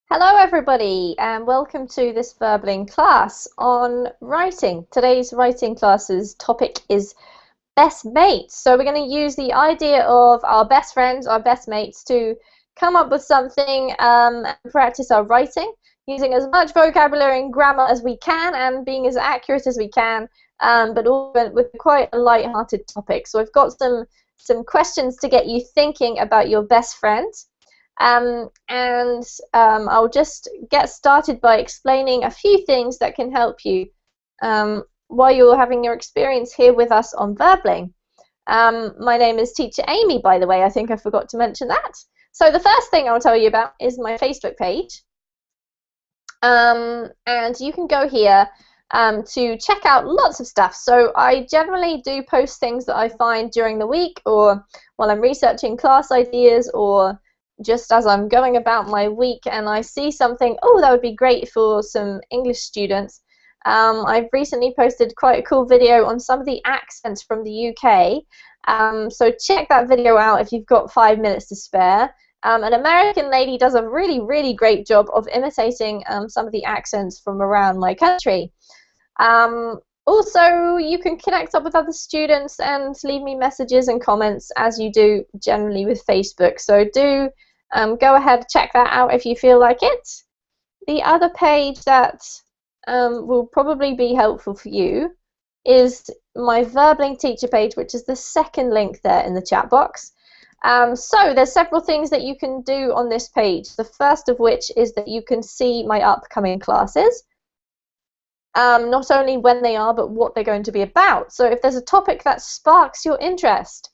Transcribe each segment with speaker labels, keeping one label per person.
Speaker 1: Hello everybody and welcome to this Verbling class on writing. Today's writing class's topic is best mates. So we're going to use the idea of our best friends, our best mates to come up with something and practice our writing using as much vocabulary and grammar as we can and being as accurate as we can, but all with quite a light-hearted topic. So I've got some questions to get you thinking about your best friend. I'll just get started by explaining a few things that can help you while you're having your experience here with us on Verbling. My name is Teacher Amy, by the way. I think I forgot to mention that. So the first thing I'll tell you about is my Facebook page. And you can go here to check out lots of stuff. So I generally do post things that I find during the week or while I'm researching class ideas or just as I'm going about my week and I see something, oh, that would be great for some English students. I've recently posted quite a cool video on some of the accents from the UK. So check that video out if you've got 5 minutes to spare. An American lady does a really, really great job of imitating some of the accents from around my country. Also, you can connect up with other students and leave me messages and comments as you do generally with Facebook. So do go ahead, check that out if you feel like it. The other page that will probably be helpful for you is my Verbling teacher page, which is the second link there in the chat box. So there's several things that you can do on this page. The first of which is that you can see my upcoming classes. Not only when they are, but what they're going to be about. So if there's a topic that sparks your interest,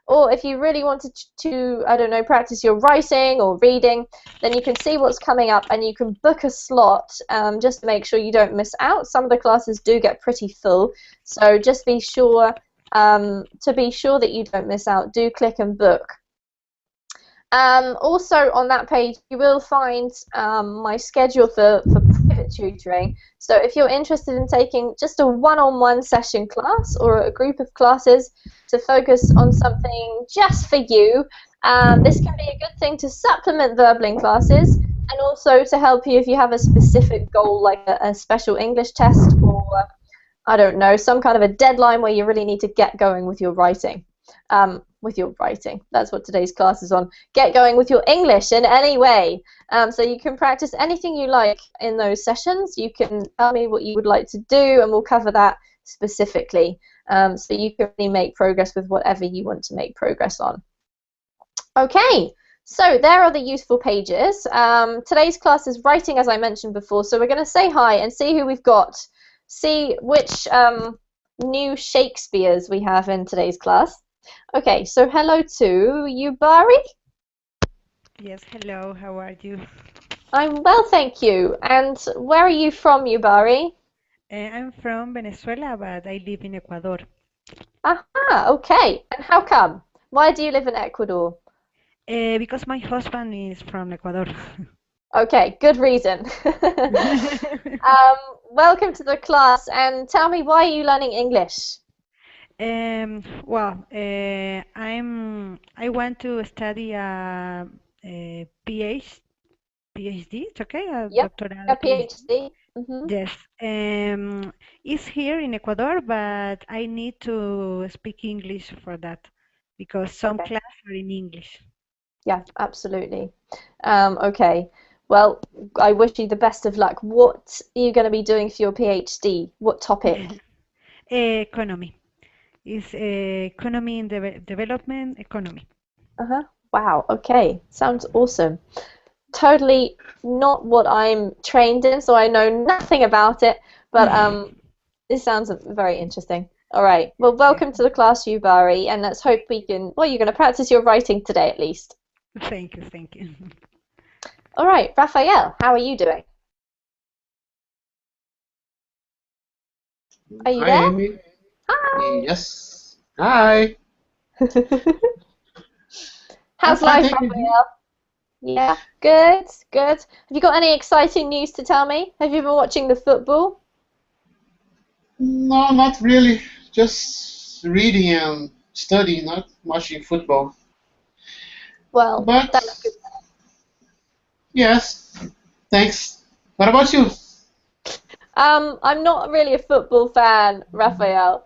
Speaker 1: or if you really wanted to, I don't know, practice your writing or reading, then you can see what's coming up and you can book a slot just to make sure you don't miss out. Some of the classes do get pretty full, so just be sure to be sure that you don't miss out. Do click and book. Also on that page you will find my schedule for private tutoring. So if you're interested in taking just a one-on-one session class or a group of classes to focus on something just for you, this can be a good thing to supplement Verbling classes and also to help you if you have a specific goal like a special English test or I don't know, some kind of a deadline where you really need to get going with your writing. That's what today's class is on. Get going with your English in any way. So you can practice anything you like in those sessions. You can tell me what you would like to do and we'll cover that specifically. So you can really make progress with whatever you want to make progress on. Okay, so there are the useful pages. Today's class is writing, as I mentioned before, so we're going to say hi and see who we've got. See which new Shakespeares we have in today's class. Okay, so hello to Yubari.
Speaker 2: Yes, hello, how are you?
Speaker 1: I'm well, thank you. And where are you from, Yubari?
Speaker 2: I'm from Venezuela, but I live in Ecuador.
Speaker 1: Aha, okay. And how come? Why do you live in Ecuador?
Speaker 2: Because my husband is from Ecuador.
Speaker 1: Okay, good reason. Welcome to the class, and tell me, why are you learning English?
Speaker 2: I want to study a PhD, it's okay, a
Speaker 1: Yep, a
Speaker 2: doctoral PhD.
Speaker 1: PhD. Mm-hmm.
Speaker 2: Yes, it's here in Ecuador, but I need to speak English for that because some
Speaker 1: Okay.
Speaker 2: classes are in English.
Speaker 1: Yeah, absolutely. Okay. Well, I wish you the best of luck. What are you going to be doing for your PhD? What topic?
Speaker 2: Economy. Is economy in development economy.
Speaker 1: Uh-huh. Wow, okay. Sounds awesome. Totally not what I'm trained in, so I know nothing about it, but this sounds very interesting. All right. Well,
Speaker 2: Yeah.
Speaker 1: welcome to the class, Yubari, and let's hope we can, well, you're going to practice your writing today at least.
Speaker 2: Thank you, thank you.
Speaker 1: All right, Raphael, how are you doing? Are you
Speaker 3: Hi,
Speaker 1: there?
Speaker 3: Amy.
Speaker 1: Hi.
Speaker 3: Yes. Hi. I'm
Speaker 1: How's
Speaker 3: fine,
Speaker 1: life,
Speaker 3: thank you.
Speaker 1: Raphael? Yeah, good, good. Have you got any exciting news to tell me? Have you been watching the football?
Speaker 3: No, not really. Just reading and studying, not watching football.
Speaker 1: Well,
Speaker 3: But
Speaker 1: that's good.
Speaker 3: yes, Thanks. What about you?
Speaker 1: I'm not really a football fan, Raphael,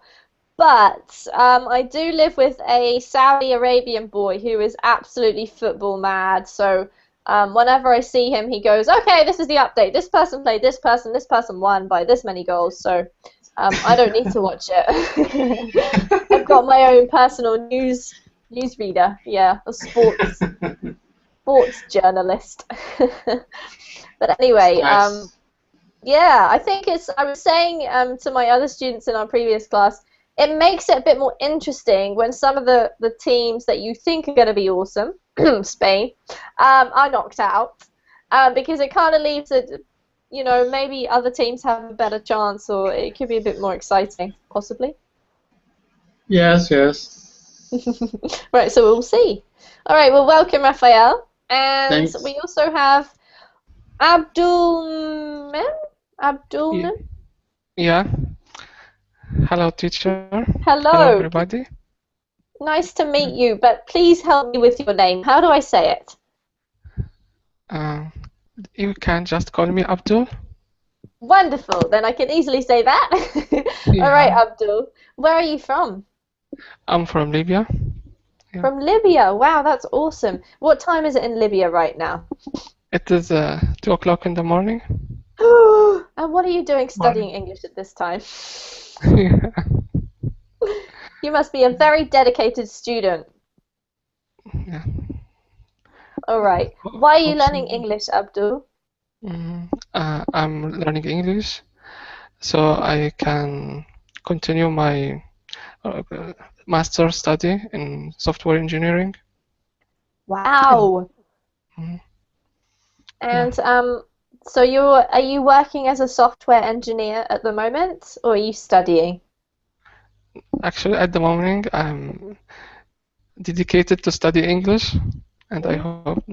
Speaker 1: but I do live with a Saudi Arabian boy who is absolutely football mad. So whenever I see him, he goes, "Okay, this is the update. This person played this person won by this many goals." So I don't need to watch it. I've got my own personal newsreader. Yeah, a sports journalist. But anyway,
Speaker 3: Nice.
Speaker 1: yeah, I think I was saying to my other students in our previous class, it makes it a bit more interesting when some of the teams that you think are going to be awesome, Spain, are knocked out, because it kind of leaves it, maybe other teams have a better chance, or it could be a bit more exciting, possibly.
Speaker 3: Yes, yes.
Speaker 1: Right, so we'll see. All right, well, welcome, Raphael. And we
Speaker 3: Thanks.
Speaker 1: also have Abdulmen?
Speaker 4: Y-
Speaker 1: Abdulmen?
Speaker 4: Yeah. Hello, teacher. Hello,
Speaker 1: Hello.
Speaker 4: everybody.
Speaker 1: Nice to meet you, but please help me with your name. How do I say it?
Speaker 4: Uh, you can just call me Abdul.
Speaker 1: Wonderful. Then I can easily say that. All right,
Speaker 4: Yeah.
Speaker 1: Abdul. Where are you from?
Speaker 4: I'm from Libya. Yeah.
Speaker 1: From Libya. Wow, that's awesome. What time is it in Libya right now?
Speaker 4: It is 2 o'clock in the morning.
Speaker 1: And what are you doing studying English at this time?
Speaker 4: Yeah.
Speaker 1: You must be a very dedicated student.
Speaker 4: Yeah.
Speaker 1: All right. Why are you
Speaker 4: Hope
Speaker 1: learning
Speaker 4: so.
Speaker 1: English, Abdul?
Speaker 4: I'm learning English so I can continue my master study in software engineering.
Speaker 1: Wow.
Speaker 4: Mhm.
Speaker 1: And so are you working as a software engineer at the moment, or are you studying?
Speaker 4: Actually, at the moment, I'm dedicated to study English, and I hope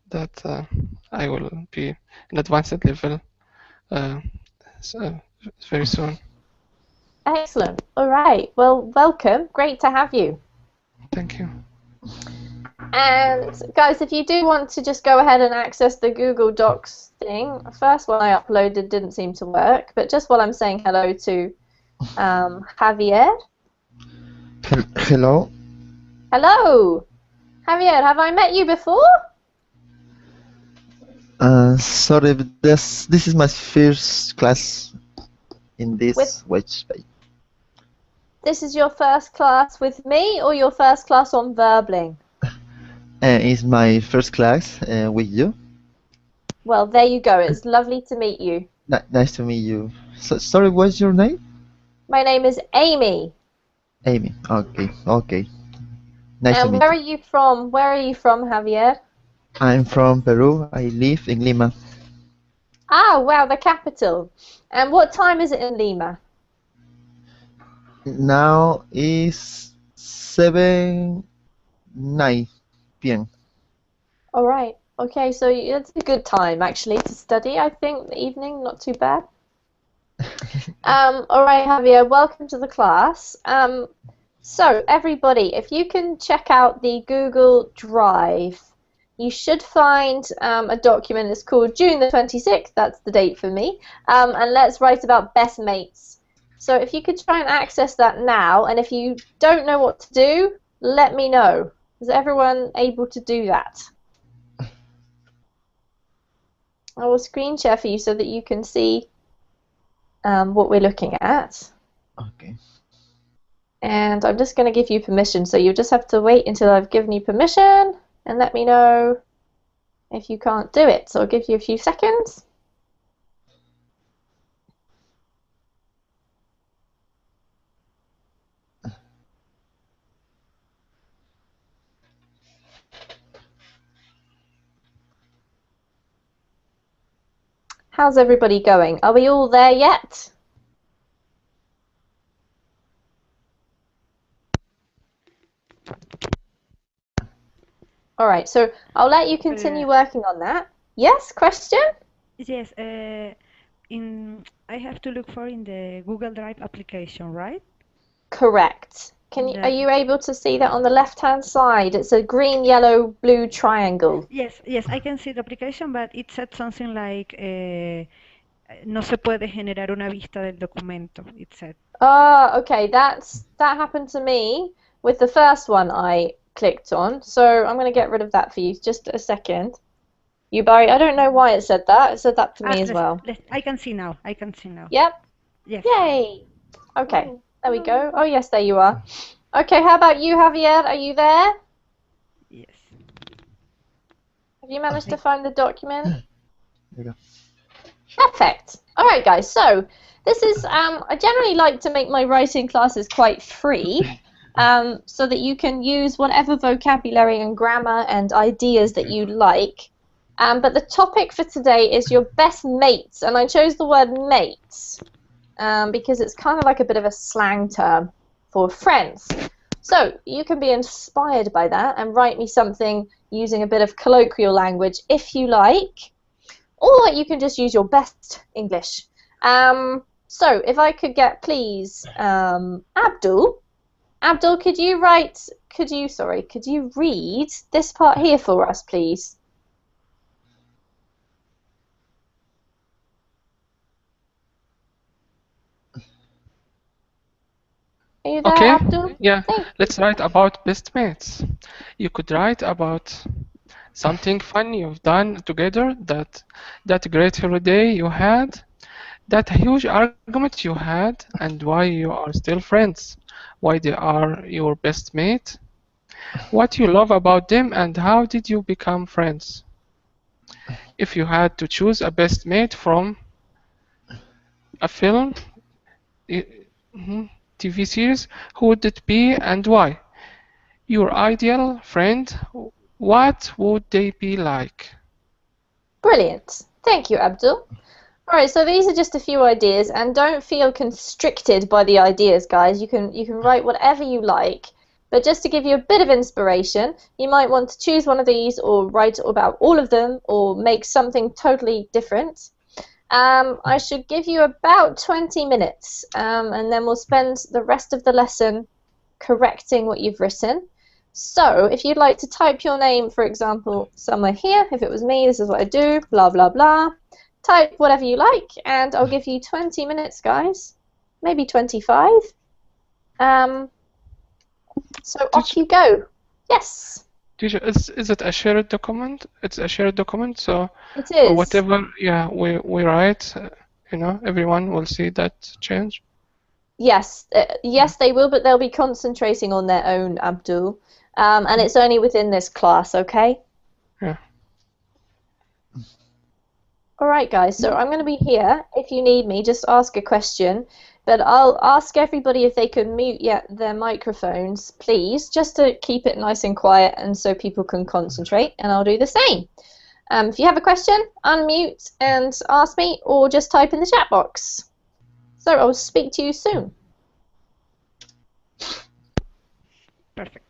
Speaker 4: that I will be in advanced level uh, so very soon.
Speaker 1: Excellent. All right. Well, welcome. Great to have you.
Speaker 4: Thank you.
Speaker 1: And guys, if you do want to just go ahead and access the Google Docs thing, the first one I uploaded didn't seem to work, but just while I'm saying hello to Javier.
Speaker 5: Hello.
Speaker 1: Hello, Javier. Have I met you before?
Speaker 5: Sorry, but this is my first class in this website.
Speaker 1: This is your first class with me, or your first class on Verbling?
Speaker 5: It's my first class with you.
Speaker 1: Well, there you go. It's lovely to meet you.
Speaker 5: Nice to meet you. Sorry, what's your name?
Speaker 1: My name is Amy.
Speaker 5: Amy. Okay. Nice to
Speaker 1: And
Speaker 5: meet
Speaker 1: where are
Speaker 5: you.
Speaker 1: you from? Where are you from, Javier?
Speaker 5: I'm from Peru. I live in Lima.
Speaker 1: Ah, wow, the capital. And what time is it in Lima?
Speaker 5: Now is 7:09 p.m.
Speaker 1: All right. Okay, so it's a good time actually to study. I think the evening, not too bad. All right, Javier, welcome to the class. So everybody, if you can check out the Google Drive, you should find a document. It's called June the 26th. That's the date for me. And let's write about best mates. So if you could try and access that now, and if you don't know what to do, let me know. Is everyone able to do that? I will screen share for you so that you can see what we're looking at.
Speaker 5: Okay.
Speaker 1: And I'm just going to give you permission, so you just have to wait until I've given you permission and let me know if you can't do it. So I'll give you a few seconds. How's everybody going? Are we all there yet? All right, so I'll let you continue working on that. Yes, question?
Speaker 2: Yes, I have to look for in the Google Drive application, right?
Speaker 1: Correct. Are you able to see that on the left-hand side? It's a green, yellow, blue triangle.
Speaker 2: Yes, yes, I can see the application, but it said something like no se puede generar una vista del documento. It said.
Speaker 1: Ah, okay, that happened to me with the first one I clicked on. So I'm going to get rid of that for you. Just a second. You, Barry, I don't know why it said that. It said that to me as well.
Speaker 2: I can see now. I can see now.
Speaker 1: Yep.
Speaker 2: Yes.
Speaker 1: Yay. Okay, there we go. Oh, yes, there you are. Okay, how about you, Javier? Are you there?
Speaker 2: Yes.
Speaker 1: Have you managed to find the document?
Speaker 5: There you go.
Speaker 1: Perfect. All right, guys. So this is I generally like to make my writing classes quite free, so that you can use whatever vocabulary and grammar and ideas that you like. But the topic for today is your best mates, and I chose the word mates because it's kind of like a bit of a slang term for friends. So you can be inspired by that and write me something using a bit of colloquial language if you like. Or you can just use your best English. So if I could get, please, Abdul, could you read this part here for us, please? Are you there,
Speaker 4: Okay,
Speaker 1: Abdul?
Speaker 4: yeah,
Speaker 1: Thank
Speaker 4: let's write about best mates. You could write about something fun you've done together, that great holiday you had, that huge argument you had, and why you are still friends, why they are your best mate, what you love about them, and how did you become friends. If you had to choose a best mate from a film, TV series, who would it be and why? Your ideal friend, what would they be like?
Speaker 1: Brilliant. Thank you, Abdul. Alright, so these are just a few ideas, and don't feel constricted by the ideas, guys. You can write whatever you like. But just to give you a bit of inspiration, you might want to choose one of these or write about all of them or make something totally different. I should give you about 20 minutes, and then we'll spend the rest of the lesson correcting what you've written. So if you'd like to type your name, for example, somewhere here, if it was me, this is what I do, blah, blah, blah. Type whatever you like, and I'll give you 20 minutes, guys. Maybe 25. So off you go. Yes.
Speaker 4: Teacher, is it a shared document? It's a shared document, so
Speaker 1: It is.
Speaker 4: whatever, yeah, we write, everyone will see that change.
Speaker 1: Yes, yes, they will, but they'll be concentrating on their own, Abdul. And it's only within this class, okay?
Speaker 4: Yeah.
Speaker 1: All right, guys, so I'm going to be here. If you need me, just ask a question. But I'll ask everybody if they can mute their microphones, please, just to keep it nice and quiet and so people can concentrate, and I'll do the same. If you have a question, unmute and ask me, or just type in the chat box. So I'll speak to you soon.
Speaker 2: Perfect.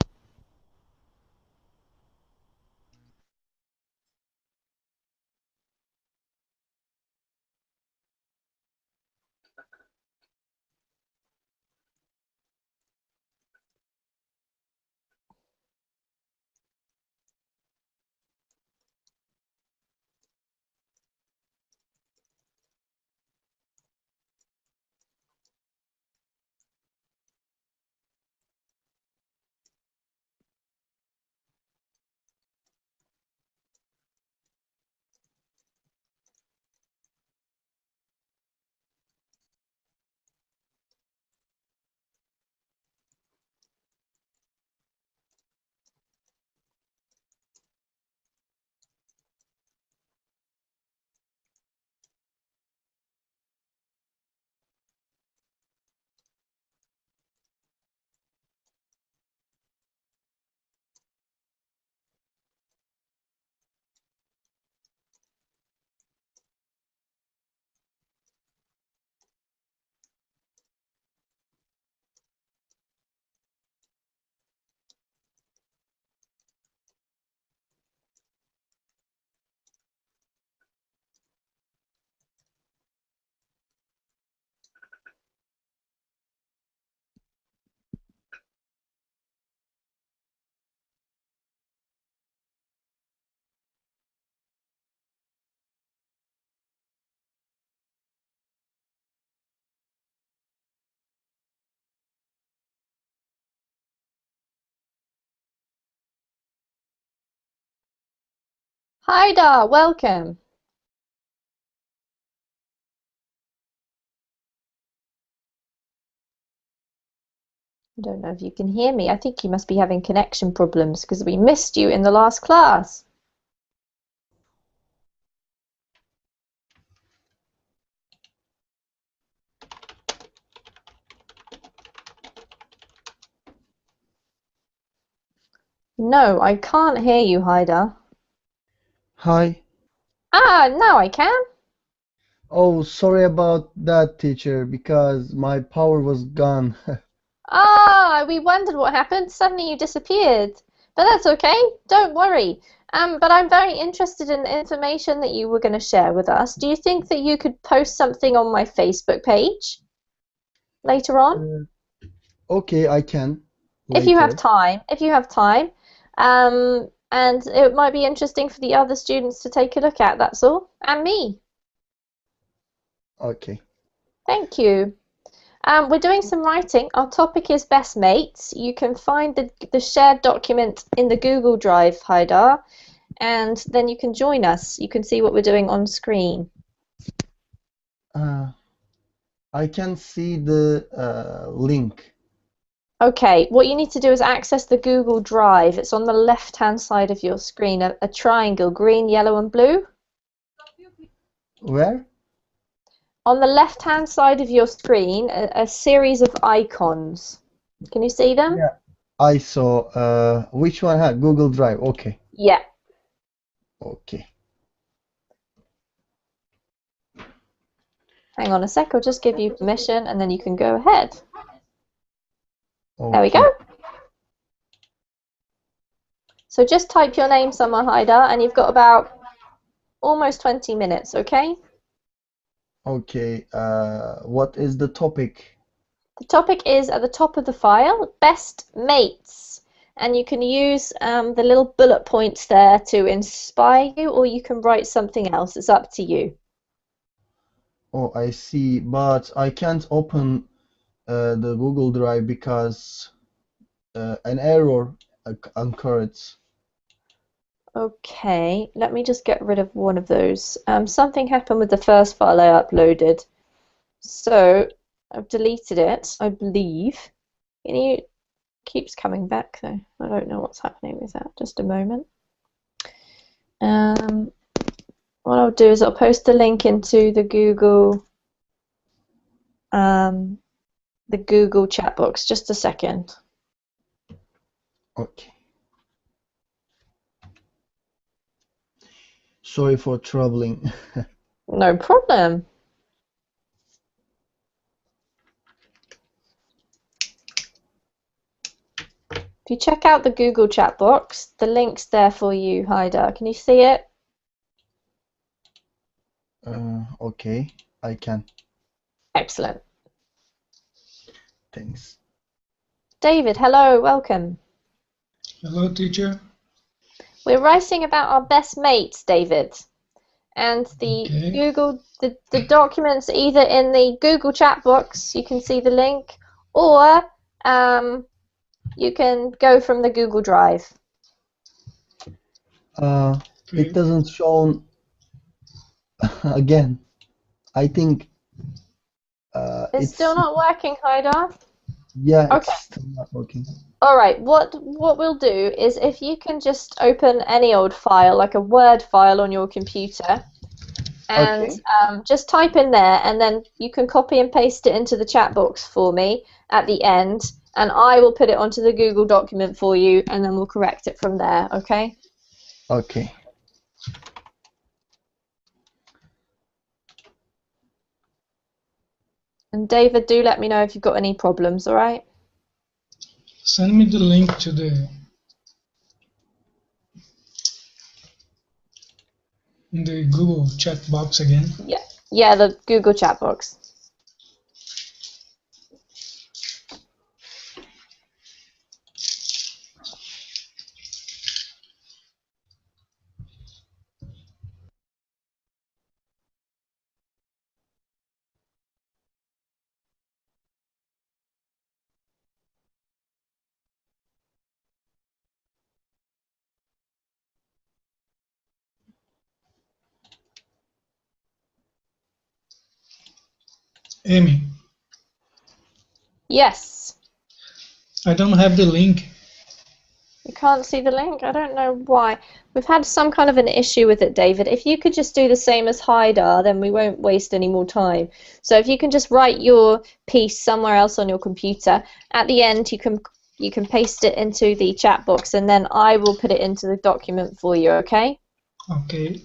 Speaker 1: Haidar, welcome. I don't know if you can hear me. I think you must be having connection problems because we missed you in the last class. No, I can't hear you, Haidar.
Speaker 6: Hi.
Speaker 1: Ah, now I can.
Speaker 6: Oh, sorry about that, teacher, because my power was gone.
Speaker 1: Ah, we wondered what happened. Suddenly you disappeared. But that's okay. Don't worry. But I'm very interested in the information that you were going to share with us. Do you think that you could post something on my Facebook page later on?
Speaker 6: Okay, I can
Speaker 1: If you have
Speaker 6: later.
Speaker 1: time. If you have time. And it might be interesting for the other students to take a look at, that's all. And me.
Speaker 6: Okay.
Speaker 1: Thank you. We're doing some writing. Our topic is best mates. You can find the shared document in the Google Drive, Haidar, and then you can join us. You can see what we're doing on screen.
Speaker 6: I can see the link.
Speaker 1: Okay, what you need to do is access the Google Drive. It's on the left-hand side of your screen, a triangle, green, yellow, and blue.
Speaker 6: Where?
Speaker 1: On the left-hand side of your screen, a series of icons. Can you see them?
Speaker 6: Yeah. I saw. Which one? Google Drive. Okay.
Speaker 1: Yeah.
Speaker 6: Okay.
Speaker 1: Hang on a sec, I'll just give you permission and then you can go ahead. There we
Speaker 6: Okay.
Speaker 1: go. So just type your name somewhere, Haidar, and you've got about almost 20 minutes, okay?
Speaker 6: Okay. What is the topic?
Speaker 1: The topic is at the top of the file, best mates. And you can use the little bullet points there to inspire you, or you can write something else. It's up to you.
Speaker 6: Oh, I see. But I can't open the Google Drive because an error occurred.
Speaker 1: Okay, let me just get rid of one of those. Something happened with the first file I uploaded. So I've deleted it, I believe. It keeps coming back though. I don't know what's happening with that. Just a moment. What I'll do is I'll post the link into the Google chat box. Just a second.
Speaker 6: Okay. Sorry for troubling.
Speaker 1: No problem. If you check out the Google chat box, the link's there for you, Haidar. Can you see it?
Speaker 6: Okay, I can.
Speaker 1: Excellent.
Speaker 6: Thanks.
Speaker 1: David, hello, welcome.
Speaker 7: Hello, teacher.
Speaker 1: We're writing about our best mates, David. And
Speaker 7: Okay.
Speaker 1: the documents either in the Google chat box, you can see the link, or you can go from the Google Drive.
Speaker 6: It doesn't show again. I think
Speaker 1: It's still not working, Haidar?
Speaker 6: yeah, it's
Speaker 1: Okay.
Speaker 6: still not working.
Speaker 1: All right, what we'll do is if you can just open any old file, like a Word file on your computer, and
Speaker 6: Okay.
Speaker 1: just type in there, and then you can copy and paste it into the chat box for me at the end, and I will put it onto the Google document for you, and then we'll correct it from there, okay?
Speaker 6: Okay.
Speaker 1: And David, do let me know if you've got any problems, all right?
Speaker 7: Send me the link to the Google chat box again.
Speaker 1: Yeah, the Google chat box.
Speaker 7: Amy,
Speaker 1: Yes.
Speaker 7: I don't have the link.
Speaker 1: You can't see the link? I don't know why. We've had some kind of an issue with it, David. If you could just do the same as Haidar, then we won't waste any more time. So if you can just write your piece somewhere else on your computer, at the end you can paste it into the chat box, and then I will put it into the document for you, okay?
Speaker 7: Okay.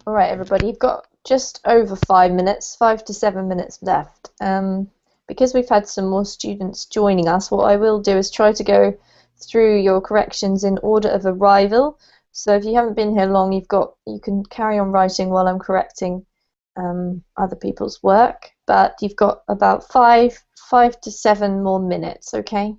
Speaker 1: All right, everybody, you've got just over 5 minutes, 5 to 7 minutes left. Because we've had some more students joining us, what I will do is try to go through your corrections in order of arrival. So if you haven't been here long, you can carry on writing while I'm correcting other people's work. But you've got about 5 to 7 more minutes, okay?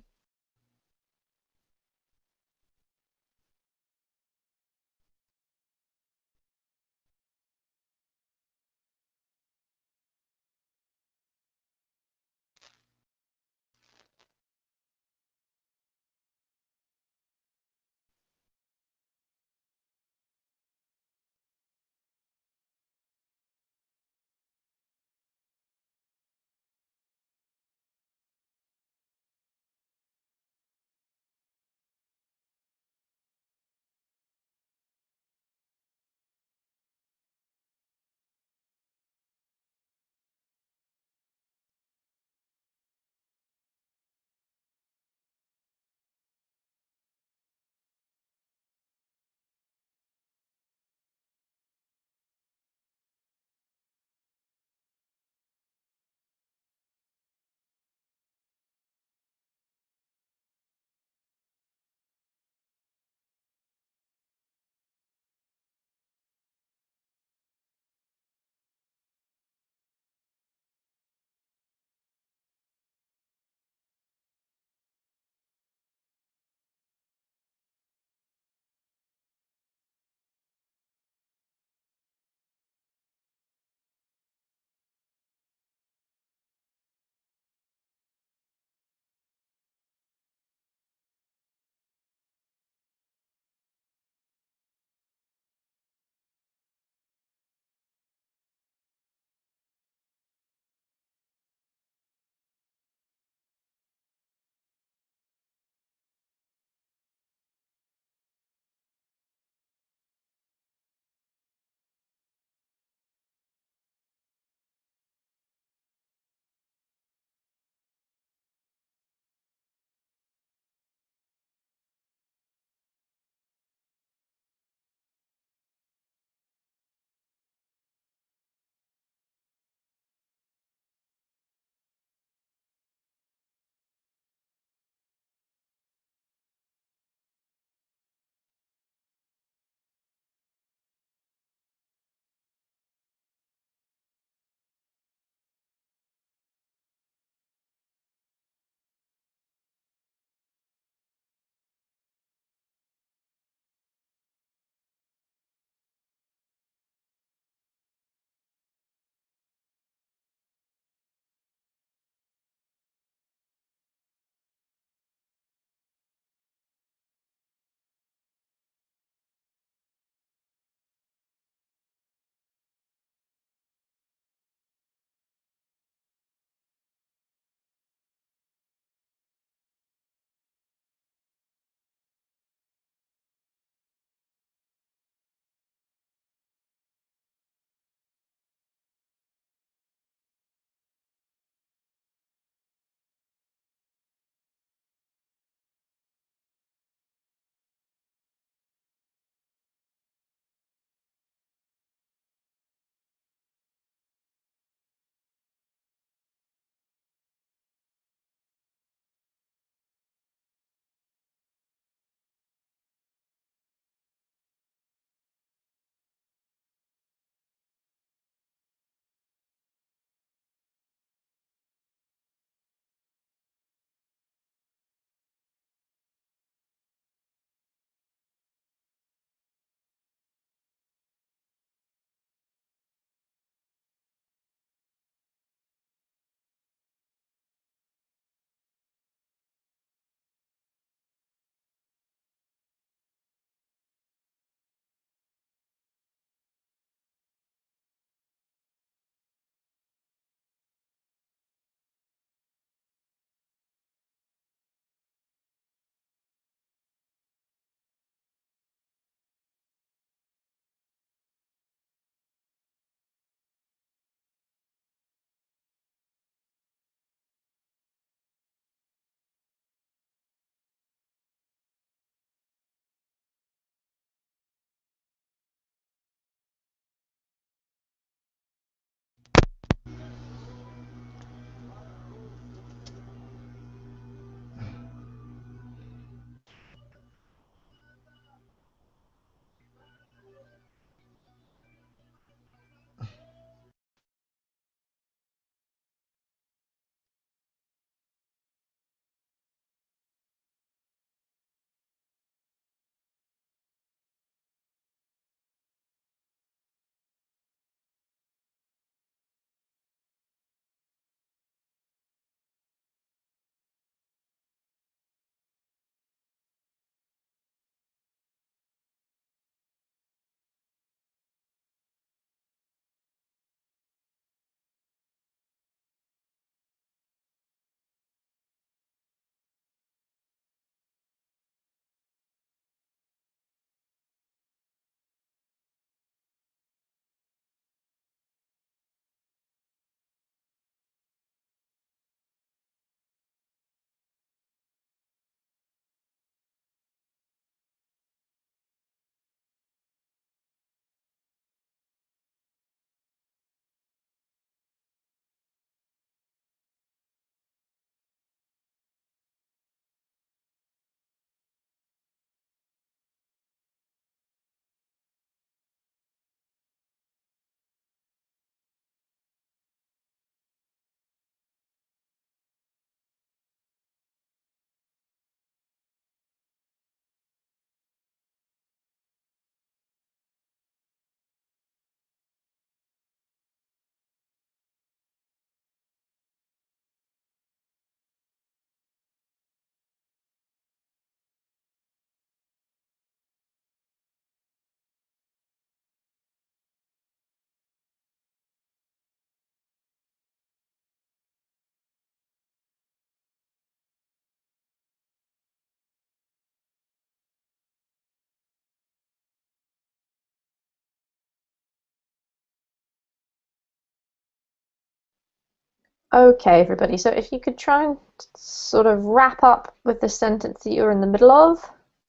Speaker 1: Okay, everybody. So if you could try and sort of wrap up with the sentence that you're in the middle of,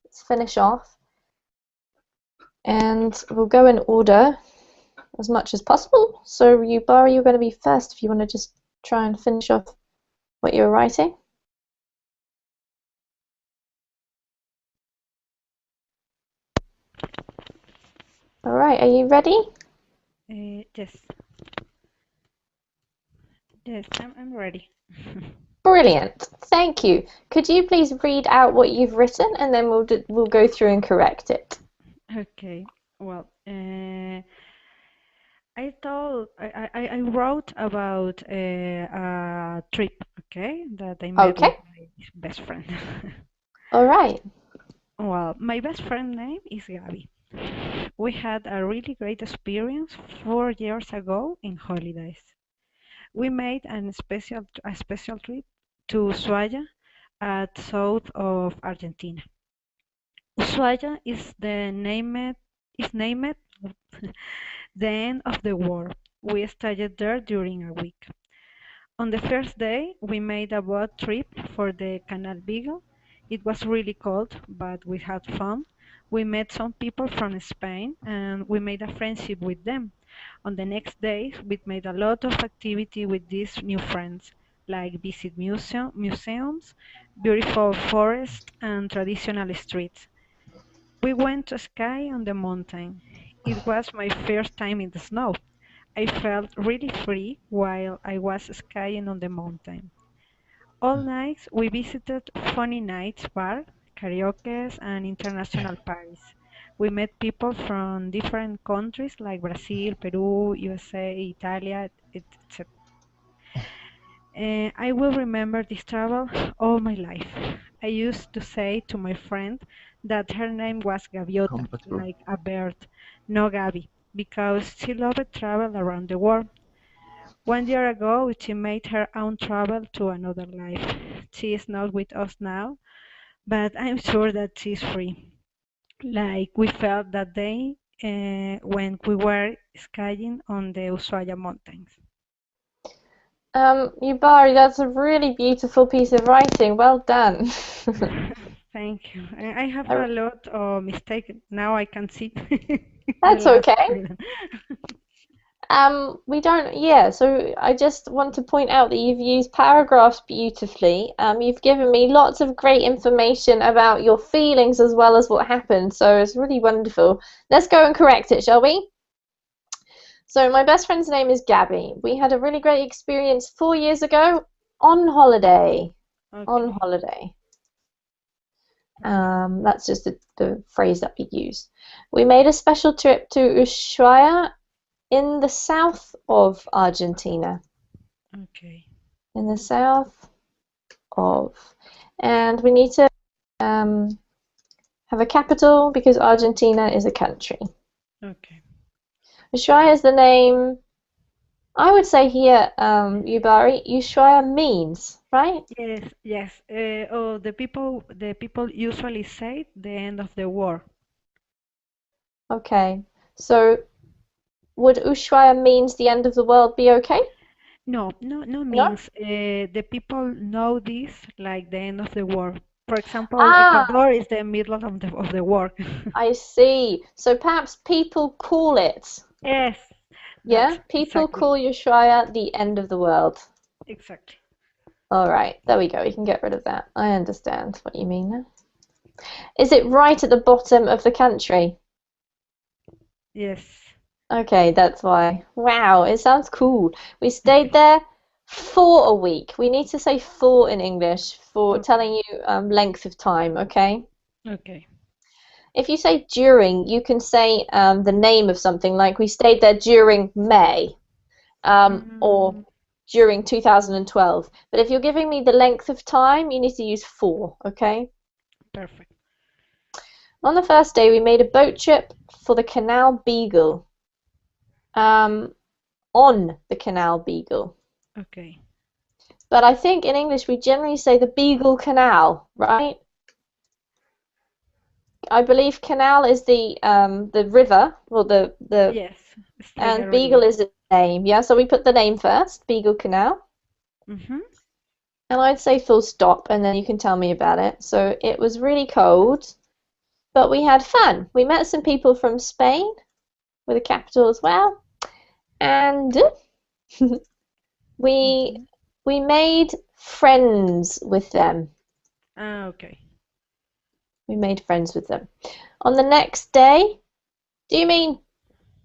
Speaker 1: let's finish off. And we'll go in order as much as possible. So Yubari, you're going to be first if you want to just try and finish off what you're writing. All right, are you ready?
Speaker 2: Yes. Yes, I'm ready.
Speaker 1: Brilliant. Thank you. Could you please read out what you've written, and then we'll go through and correct it.
Speaker 2: Okay. Well, I wrote about a trip, okay, that I made
Speaker 1: Okay.
Speaker 2: with my best friend.
Speaker 1: All right.
Speaker 2: Well, my best friend name is Gabi. We had a really great experience 4 years ago in holidays. We made a special trip to Ushuaia at south of Argentina. Ushuaia is named the end of the war. We stayed there during a week. On the first day, we made a boat trip for the Canal Beagle. It was really cold, but we had fun. We met some people from Spain and we made a friendship with them. On the next day, we made a lot of activity with these new friends, like visit museums, beautiful forests, and traditional streets. We went to ski on the mountain. It was my first time in the snow. I felt really free while I was skiing on the mountain. All nights we visited Funny Nights bar, karaoke, and international parties. We met people from different countries like Brazil, Peru, USA, Italy, etc. I will remember this travel all my life. I used to say to my friend that her name was Gaviota, like a bird, no Gabi, because she loved travel around the world. 1 year ago, she made her own travel to another life. She is not with us now, but I'm sure that she's free. Like we felt that day when we were skiing on the Ushuaia mountains.
Speaker 1: Yubari, that's a really beautiful piece of writing. Well done.
Speaker 2: Thank you. I have a lot of mistakes. Now I can see the
Speaker 1: That's
Speaker 2: last
Speaker 1: okay.
Speaker 2: line.
Speaker 1: So I just want to point out that you've used paragraphs beautifully. You've given me lots of great information about your feelings as well as what happened, so it's really wonderful. Let's go and correct it, shall we? So my best friend's name is Gabby. We had a really great experience 4 years ago on holiday.
Speaker 2: Okay.
Speaker 1: On holiday. That's just the phrase that we use. We made a special trip to Ushuaia in the south of Argentina.
Speaker 2: Okay.
Speaker 1: In the south of. And we need to have a capital because Argentina is a country.
Speaker 2: Okay.
Speaker 1: Ushuaia is the name. I would say here, Yubari, Ushuaia means, right?
Speaker 2: Yes. The people usually say the end of the war.
Speaker 1: Okay. So would Ushuaia means the end of the world be okay?
Speaker 2: No means the people know this like the end of the war. For example, Ecuador is the middle of the war.
Speaker 1: I see. So perhaps people call it.
Speaker 2: Yes.
Speaker 1: Yeah, people call Ushuaia the end of the world.
Speaker 2: Exactly.
Speaker 1: All right, there we go. We can get rid of that. I understand what you mean now. Is it right at the bottom of the country?
Speaker 2: Yes.
Speaker 1: Okay, that's why. Wow, it sounds cool. We stayed there for a week. We need to say for in English for telling you length of time, okay?
Speaker 2: Okay.
Speaker 1: If you say during, you can say the name of something, like we stayed there during May or during 2012. But if you're giving me the length of time, you need to use for, okay?
Speaker 2: Perfect.
Speaker 1: On the first day, we made a boat trip for the Canal Beagle. On the Canal Beagle.
Speaker 2: Okay.
Speaker 1: But I think in English we generally say the Beagle Canal, right? I believe canal is the river, or the
Speaker 2: yes,
Speaker 1: and Beagle is its name. Yeah, so we put the name first, Beagle Canal.
Speaker 2: Mm-hmm.
Speaker 1: And I'd say full stop, and then you can tell me about it. So it was really cold, but we had fun. We met some people from Spain, with a capital as well, and we we made friends with them.
Speaker 2: Ah, okay.
Speaker 1: We made friends with them. On the next day, do you mean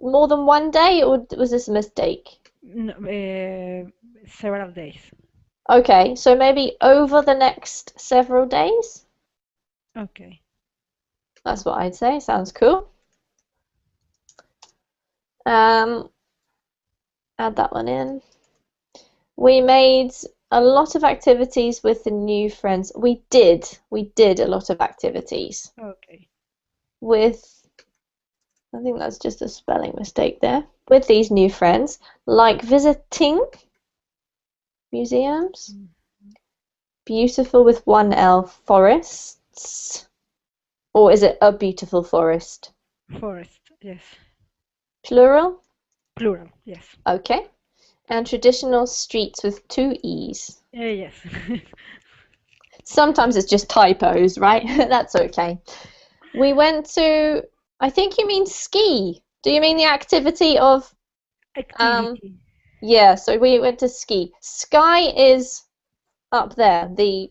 Speaker 1: more than one day, or was this a mistake?
Speaker 2: No, several days.
Speaker 1: Okay, so maybe over the next several days?
Speaker 2: Okay.
Speaker 1: That's what I'd say. Sounds cool. Add that one in. We made a lot of activities with the new friends. We did a lot of activities
Speaker 2: Okay.
Speaker 1: with, I think that's just a spelling mistake there, with these new friends, like visiting museums, beautiful with one L, forests, or is it a beautiful forest?
Speaker 2: Forest, yes.
Speaker 1: Plural?
Speaker 2: Plural, yes.
Speaker 1: Okay. And traditional streets with two E's.
Speaker 2: Yes.
Speaker 1: Sometimes it's just typos, right? That's okay. We went to, I think you mean ski. Do you mean the activity of,
Speaker 2: Activity.
Speaker 1: yeah, so we went to ski. Sky is up there, the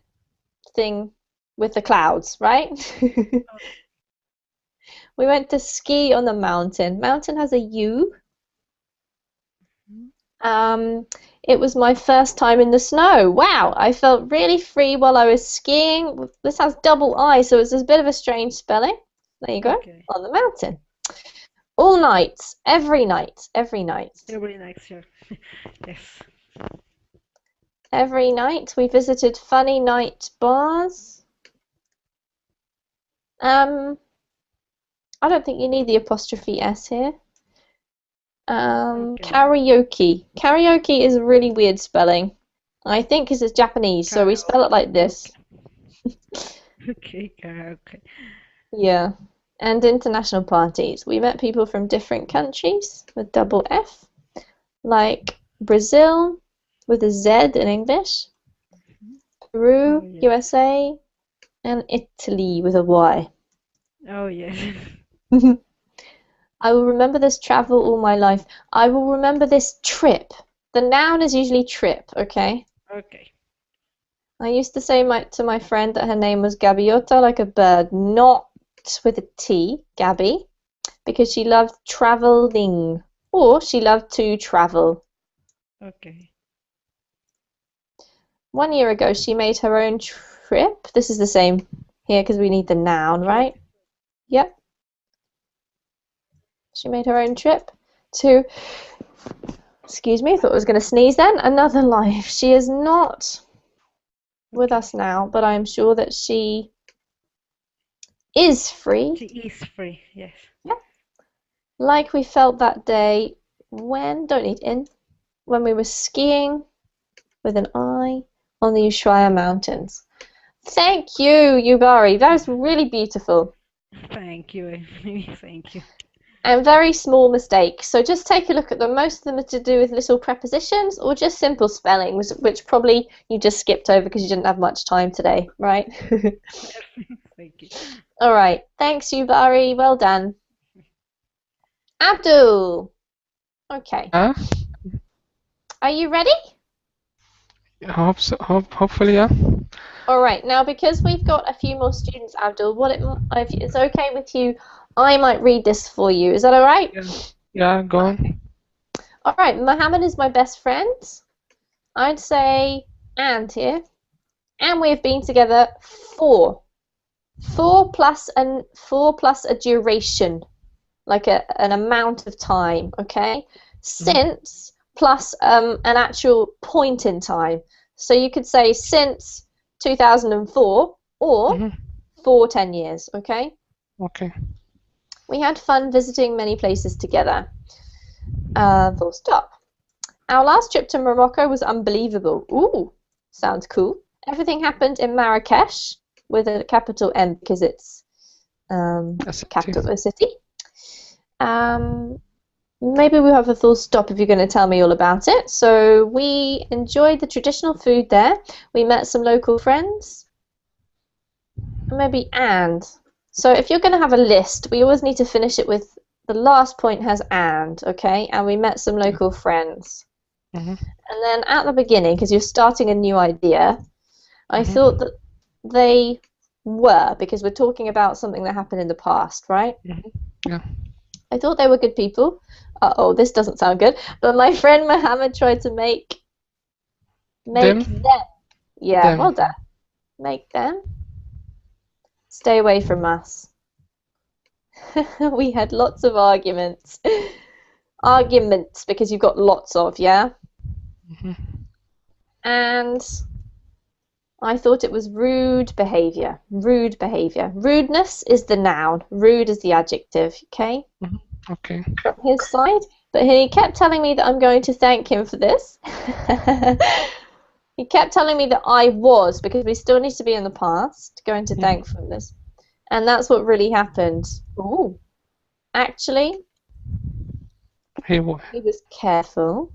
Speaker 1: thing with the clouds, right? We went to ski on the mountain. Mountain has a U. It was my first time in the snow. Wow, I felt really free while I was skiing. This has double I, so it's a bit of a strange spelling. There you go,
Speaker 2: Okay.
Speaker 1: on the mountain. All night, every night, every night.
Speaker 2: Every night, sure. Yes.
Speaker 1: Every night we visited funny night bars. I don't think you need the apostrophe S here.
Speaker 2: Okay.
Speaker 1: Karaoke. Karaoke is a really weird spelling. I think because it's Japanese, so we spell it like this.
Speaker 2: Okay, karaoke.
Speaker 1: Yeah. And international parties. We met people from different countries with double F, like Brazil with a Z in English, Peru,
Speaker 2: Oh, yes.
Speaker 1: USA, and Italy with a Y.
Speaker 2: Oh, yes.
Speaker 1: I will remember this travel all my life. I will remember this trip. The noun is usually trip, okay?
Speaker 2: Okay.
Speaker 1: I used to say to my friend that her name was Gaviota, like a bird, not with a T, Gabby, because she loved traveling, or she loved to travel.
Speaker 2: Okay.
Speaker 1: 1 year ago, she made her own trip. This is the same here because we need the noun, right? Yep. She made her own trip to, excuse me, I thought I was going to sneeze then, another life. She is not with us now, but I am sure that she is free.
Speaker 2: She is free, yes.
Speaker 1: Like we felt that day when, don't need in, when we were skiing with an I on the Ushuaia Mountains. Thank you, Yubari. That was really beautiful.
Speaker 2: Thank you, Emily. Thank you.
Speaker 1: And very small mistakes. So just take a look at them. Most of them are to do with little prepositions or just simple spellings, which probably you just skipped over because you didn't have much time today, right?
Speaker 2: Thank you.
Speaker 1: All right. Thanks, Yubari. Well done. Abdul. Okay.
Speaker 4: Huh?
Speaker 1: Are you ready?
Speaker 4: I hope so. Hopefully, yeah.
Speaker 1: All right. Now, because we've got a few more students, Abdul, if it's okay with you, I might read this for you. Is that all right?
Speaker 4: Yeah, go on.
Speaker 1: All right. Mohammed is my best friend. I'd say and here. And we have been together 4 plus a duration, like an amount of time, okay? Since plus an actual point in time. So you could say since 2004 or for 10 years, okay?
Speaker 4: Okay.
Speaker 1: We had fun visiting many places together. Full stop. Our last trip to Morocco was unbelievable. Ooh, sounds cool. Everything happened in Marrakesh with a capital M because it's
Speaker 4: A city.
Speaker 1: capital of a city. maybe we'll have a full stop if you're going to tell me all about it. So we enjoyed the traditional food there. We met some local friends. Maybe and. So if you're going to have a list, we always need to finish it with the last point has and, okay? And we met some local friends.
Speaker 4: Mm-hmm.
Speaker 1: And then at the beginning, because you're starting a new idea, I
Speaker 4: Mm-hmm.
Speaker 1: thought that they were, because we're talking about something that happened in the past, right?
Speaker 4: Mm-hmm. Yeah.
Speaker 1: I thought they were good people. Uh-oh, this doesn't sound good. But my friend Mohammed tried to make
Speaker 4: Them?
Speaker 1: them. Yeah,
Speaker 4: Them.
Speaker 1: well done. Make them. Stay away from us. We had lots of arguments. Arguments, because you've got lots of, yeah?
Speaker 4: Mm-hmm.
Speaker 1: And I thought it was rude behavior. Rude behavior. Rudeness is the noun. Rude is the adjective, okay?
Speaker 4: Okay.
Speaker 1: From his side. But he kept telling me that I'm going to thank him for this. He kept telling me that I was, because we still need to be in the past, going to thank for this. And that's what really happened. Ooh. Actually,
Speaker 4: He
Speaker 1: he was careful.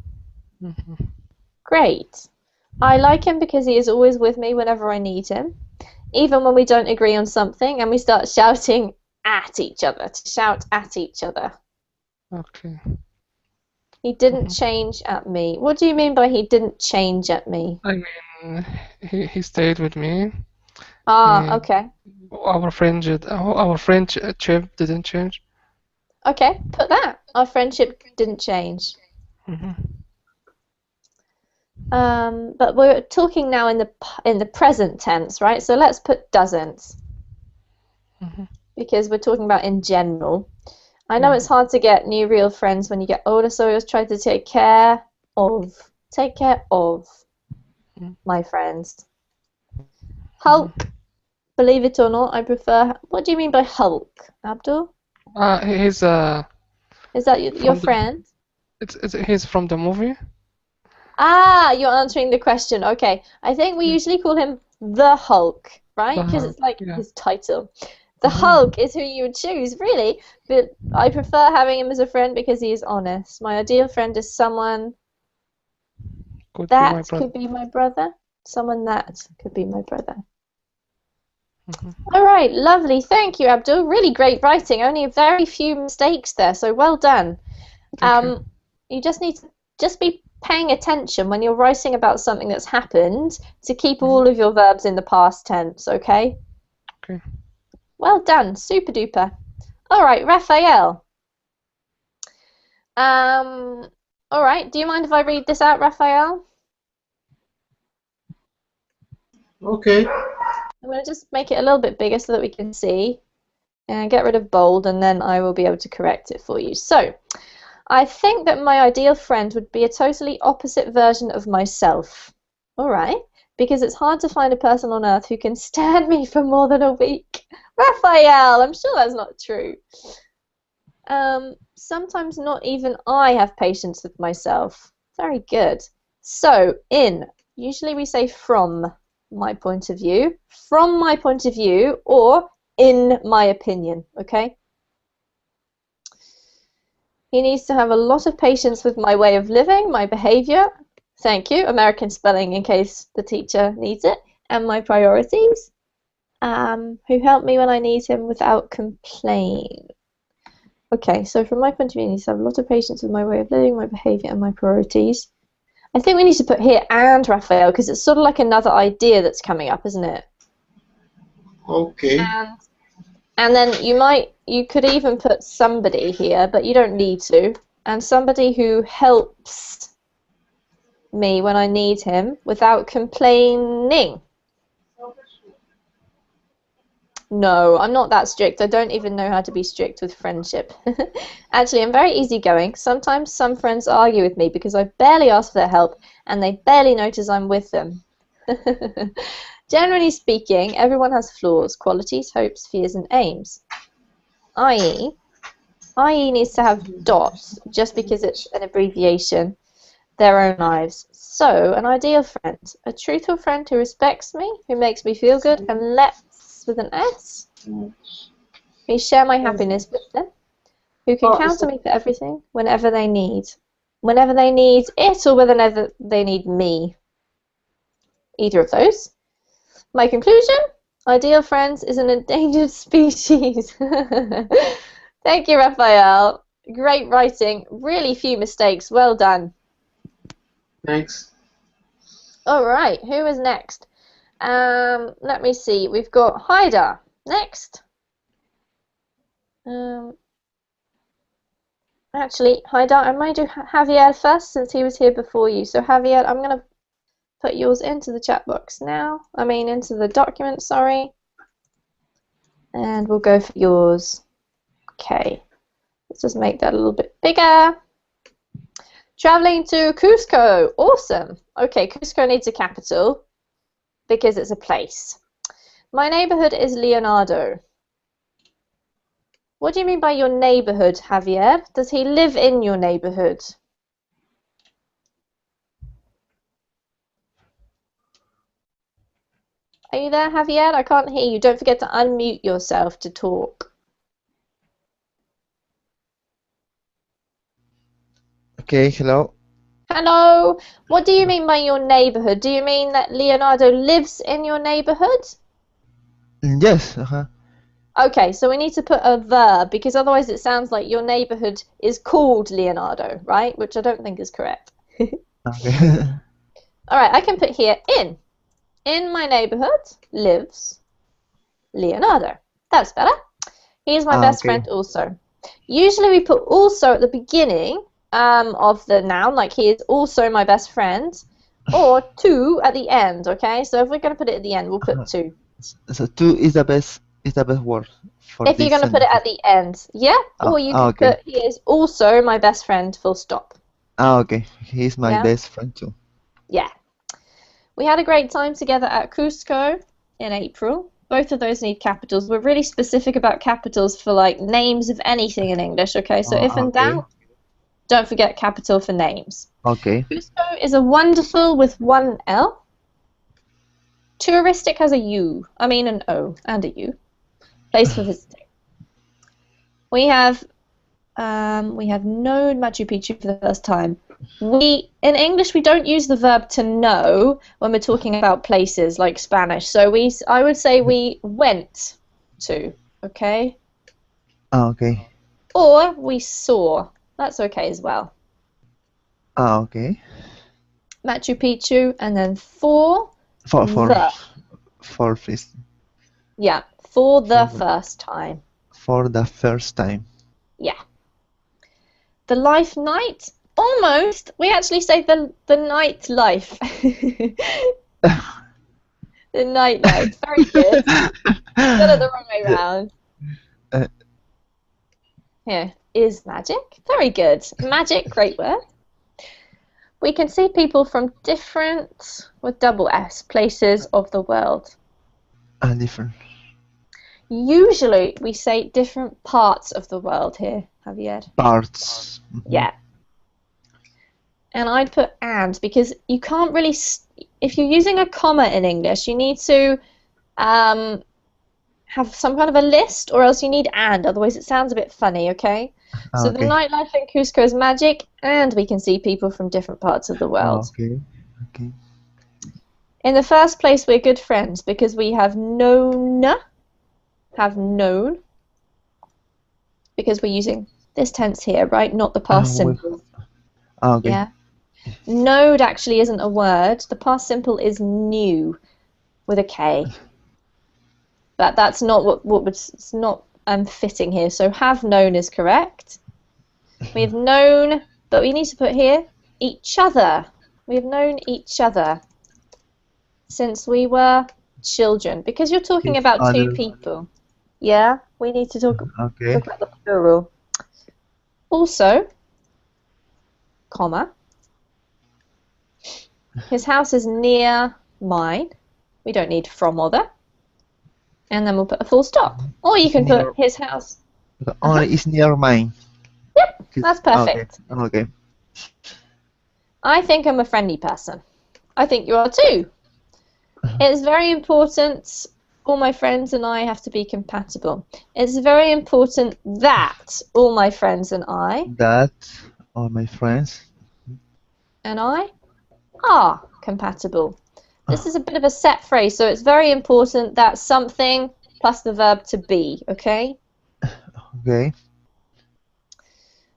Speaker 4: Mm-hmm.
Speaker 1: Great. I like him because he is always with me whenever I need him. Even when we don't agree on something and we start shouting at each other, to shout at each other.
Speaker 4: Okay.
Speaker 1: He didn't change at me. What do you mean by he didn't change at me?
Speaker 4: I mean, he stayed with me.
Speaker 1: Ah, okay.
Speaker 4: Our friendship didn't change.
Speaker 1: Okay, put that. Our friendship didn't change.
Speaker 4: Mm-hmm.
Speaker 1: But we're talking now in the present tense, right? So let's put doesn't.
Speaker 4: Mm-hmm.
Speaker 1: Because we're talking about in general. I know it's hard to get new real friends when you get older, so I always try to take care of my friends. Hulk, believe it or not, I prefer. What do you mean by Hulk, Abdul?
Speaker 4: He's
Speaker 1: Is that your friend?
Speaker 4: He's from the movie.
Speaker 1: Ah, you're answering the question. Okay, I think we usually call him the Hulk, right? Because it's like his title. The Hulk is who you would choose, really. But I prefer having him as a friend because he is honest. My ideal friend is someone that could be my brother. Someone that could be my brother. All right, lovely. Thank you, Abdul. Really great writing. Only very few mistakes there, so well done. You just need to just be paying attention when you're writing about something that's happened to keep all of your verbs in the past tense, okay?
Speaker 4: Okay.
Speaker 1: Well done. Super duper. All right, Raphael. All right, do you mind if I read this out, Raphael?
Speaker 3: Okay.
Speaker 1: I'm going to just make it a little bit bigger so that we can see. And get rid of bold, and then I will be able to correct it for you. So, I think that my ideal friend would be a totally opposite version of myself. All right, because it's hard to find a person on earth who can stand me for more than a week. Raphael, I'm sure that's not true. Sometimes not even I have patience with myself. Very good. So, usually we say from my point of view, or in my opinion, okay? He needs to have a lot of patience with my way of living, my behavior, thank you, American spelling in case the teacher needs it, and my priorities, who help me when I need him without complaint. Okay, so from my point of view, he needs to have a lot of patience with my way of living, my behavior, and my priorities. I think we need to put here and Raphael, because it's sort of like another idea that's coming up, isn't it?
Speaker 3: Okay.
Speaker 1: And then you could even put somebody here, but you don't need to. And somebody who helps me when I need him without complaining. No, I'm not that strict. I don't even know how to be strict with friendship. Actually, I'm very easygoing. Sometimes some friends argue with me because I barely ask for their help and they barely notice I'm with them. Generally speaking, everyone has flaws, qualities, hopes, fears, and aims. IE needs to have dots just because it's an abbreviation, their own lives. So, an ideal friend, a truthful friend who respects me, who makes me feel good, and lets with an S. We share my happiness with them. who can
Speaker 3: Oh,
Speaker 1: count on me for everything whenever they need. Whenever they need it or whenever they need me. Either of those. My conclusion, ideal friends is an endangered species. Thank you, Raphael. Great writing. Really few mistakes. Well done.
Speaker 3: thanks.
Speaker 1: All right, who is next? Let me see. We've got Haida next. Actually, Haida, I might do Javier first since he was here before you. So Javier, I'm going to put yours into the chat box now. I mean, into the document, sorry. And we'll go for yours. Okay. Let's just make that a little bit bigger. Traveling to Cusco. Awesome. Okay, Cusco needs a capital because it's a place. My neighborhood is Leonardo. What do you mean by your neighborhood, Javier? Does he live in your neighborhood? Are you there, Javier? I can't hear you. Don't forget to unmute yourself to talk.
Speaker 5: Okay, hello.
Speaker 1: Hello. What do you mean by your neighborhood? Do you mean that Leonardo lives in your neighborhood?
Speaker 5: Yes,
Speaker 1: Okay, so we need to put a verb because otherwise it sounds like your neighborhood is called Leonardo, right? Which I don't think is correct.
Speaker 5: okay.
Speaker 1: All right, I can put here in. In my neighborhood lives Leonardo. That's better. He's my best friend also. Usually we put also at the beginning of the noun, like he is also my best friend, or to at the end, okay? So if we're going to put it at the end, we'll put to.
Speaker 5: So to is the best word for
Speaker 1: If you're
Speaker 5: this
Speaker 1: going to put it at the end, yeah? Or you can
Speaker 5: okay.
Speaker 1: put he is also my best friend, full stop.
Speaker 5: Okay. He's my best friend too.
Speaker 1: Yeah. We had a great time together at Cusco in April. Both of those need capitals. We're really specific about capitals for like names of anything in English, okay? So if in doubt, don't forget capital for names.
Speaker 5: Okay.
Speaker 1: Cusco is a wonderful with one L. Touristic has a U. I mean an O and a U. Place for visiting. We have known Machu Picchu for the first time. In English we don't use the verb to know when we're talking about places like Spanish. So I would say we went to, okay?
Speaker 5: Okay.
Speaker 1: Or we saw. That's okay as well.
Speaker 5: Okay.
Speaker 1: Machu Picchu and then for
Speaker 5: first.
Speaker 1: Yeah, for the first time.
Speaker 5: For the first time.
Speaker 1: Yeah. The life night. Almost. We actually say the night life. The night life. Very good. Got it the wrong way round. Here is magic. Very good. Magic, great word. We can see people from different, with double S, places of the world.
Speaker 5: Different.
Speaker 1: Usually we say different parts of the world here, Javier.
Speaker 5: Parts.
Speaker 1: Yeah. And I'd put and because you can't really, if you're using a comma in English, you need to have some kind of a list, or else you need and, otherwise it sounds a bit funny, okay? So the nightlife in Cusco is magic, and we can see people from different parts of the world.
Speaker 5: Okay.
Speaker 1: In the first place, we're good friends because we have known, because we're using this tense here, right? Not the past simple.
Speaker 5: Okay.
Speaker 1: Yeah. Knowed actually isn't a word. The past simple is knew with a K. But that's not what would, it's not fitting here. So have known is correct. We have known, but we need to put here each other. We have known each other since we were children, because you're talking about two people. Yeah, we need to talk about the plural. Also, comma, his house is near mine. We don't need from or the. And then we'll put a full stop. Or you can put his house.
Speaker 5: It's near mine.
Speaker 1: Yep, that's perfect.
Speaker 5: Okay.
Speaker 1: I think I'm a friendly person. I think you are too. It's very important all my friends and I have to be compatible. It's very important that all my friends and I
Speaker 5: That all my friends.
Speaker 1: are compatible. This is a bit of a set phrase, so it's very important that something plus the verb to be, okay?
Speaker 5: Okay.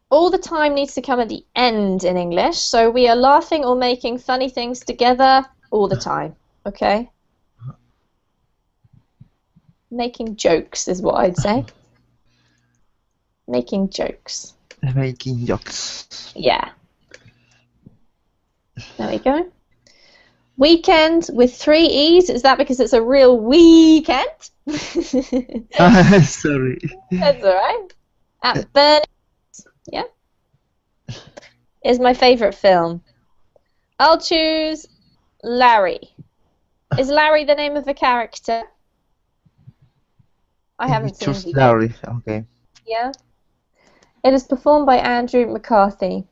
Speaker 1: All the time needs to come at the end in English, so we are laughing or making funny things together all the time, okay? Making jokes is what I'd say. Making jokes.
Speaker 5: Making jokes.
Speaker 1: Yeah. There we go. Weekend with 3 E's. Is that because it's a real weekend?
Speaker 5: Sorry.
Speaker 1: That's alright. At Bernie's. Yeah. Is my favourite film. I'll choose Larry. Is Larry the name of a character? I haven't seen
Speaker 5: Choose
Speaker 1: the
Speaker 5: Larry. Okay.
Speaker 1: Yeah. It is performed by Andrew McCarthy.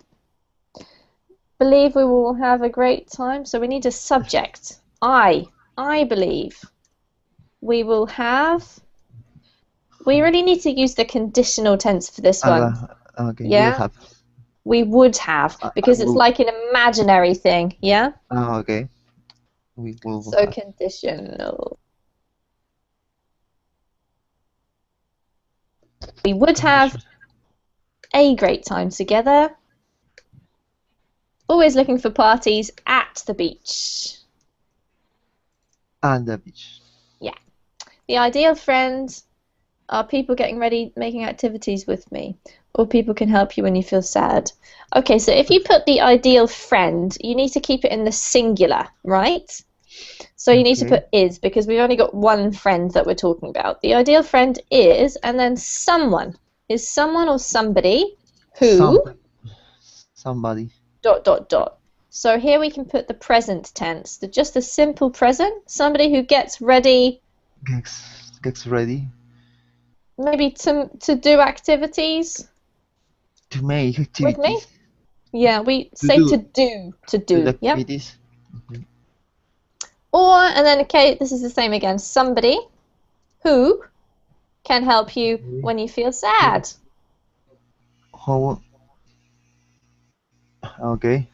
Speaker 1: Believe we will have a great time. So we need a subject. I believe we will have. We really need to use the conditional tense for this one.
Speaker 5: Okay.
Speaker 1: Yeah?
Speaker 5: We'll have.
Speaker 1: We would have, because it's
Speaker 5: will-
Speaker 1: like an imaginary thing. Yeah.
Speaker 5: Okay. We will
Speaker 1: So
Speaker 5: have.
Speaker 1: conditional. We would have a great time together. Always looking for parties at the beach.
Speaker 5: And the beach.
Speaker 1: Yeah. The ideal friend are people getting ready, making activities with me. Or people can help you when you feel sad. Okay, so if you put the ideal friend, you need to keep it in the singular, right? So you need to
Speaker 5: Okay.
Speaker 1: put is, because we've only got one friend that we're talking about. The ideal friend is, and then someone. Is someone or somebody who...
Speaker 5: Somebody. ...
Speaker 1: So here we can put the present tense, just a simple present, somebody who gets ready,
Speaker 5: Gets ready
Speaker 1: maybe to do activities
Speaker 5: to make
Speaker 1: with me.
Speaker 5: activities.
Speaker 1: Yeah, we
Speaker 5: To
Speaker 1: say
Speaker 5: do.
Speaker 1: to do. Yeah.
Speaker 5: Activities.
Speaker 1: Or, and then okay, this is the same again. Somebody who can help you when you feel sad.
Speaker 5: How? Okay.